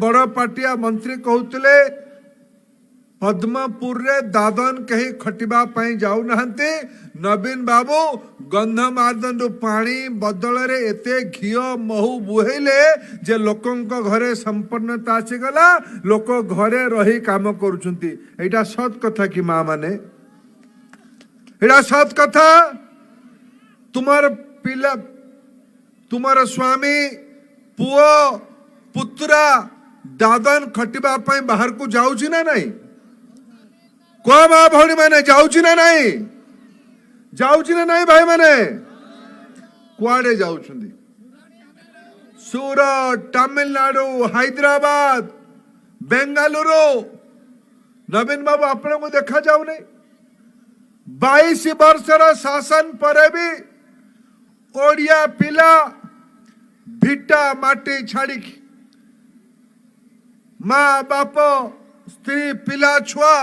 बड़ पाटिया मंत्री कहते पद्मपुर रे दादन कहीं खटिबा जाऊ नहांती नवीन बाबू गंधमार्दन पानी बदल रे एते घिओ महू बुहेले जे लोकों घरे संपन्नता आसीगला लोक घरे रही काम करुछंती एटा सत कथा कि माँ माने एटा सत कथा तुमार पिला तुमार स्वामी पुओ पुत्रा दादन खटिबा बाहर को जाऊची ना नहीं को माँ भौणी मैंने जाऊची ना नहीं जाऊची ना नहीं भाई मैंने कुआडे जाऊछंदी सूरत तमिलनाडु हैदराबाद बेंगालुरु नवीन बाबू आपण को देखा जाऊ नहीं 22 वर्षर शासन पर भी ओडिया पिला भिटा माटी छाड़ी माँ बाप स्त्री पिला छुआ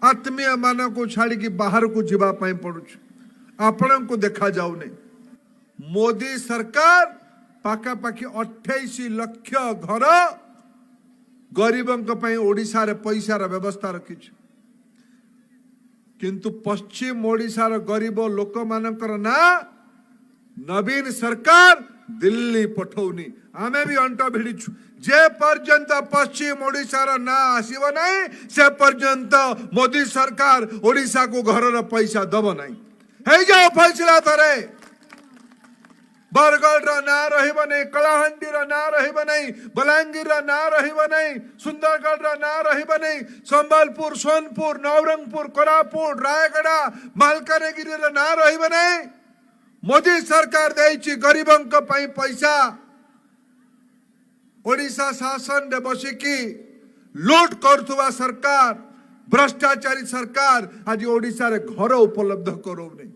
आत्मीय मान को छाड़ी बाहर को जीवा पड़ू आपण को देखा जाऊ नहीं मोदी सरकार पाखापाखि 28 लाख घर गरीबों ओडिशा रे पैसार व्यवस्था रखी किंतु पश्चिम ओडिशार गरीब लोक मानकर ना नवीन सरकार दिल्ली पठौनी आमे भी अंट भिड़ीचु जे पर्यंत पश्चिम ओडिशार ना आसीब नहीं से पर्यंत मोदी सरकार ओडिशा को घर पैसा दब नहीं है जाओ फैसला थरे बरगढ़ ना रहिब नहीं कलाहांडी ना रहिब नहीं बलांगीर ना रहिब नहीं सुंदरगढ़ ना रहिब नहीं संबलपुर सोनपुर नवरंगपुर कोरापुट रायगढ़ मालकानगिरी ना रहिब नहीं मोदी सरकार देइछि गरीबों पैसा ओडिशा शासन रे बसिकी लूट करुवा सरकार भ्रष्टाचारी सरकार आज ओडिशा रे घर उपलब्ध करो नहीं।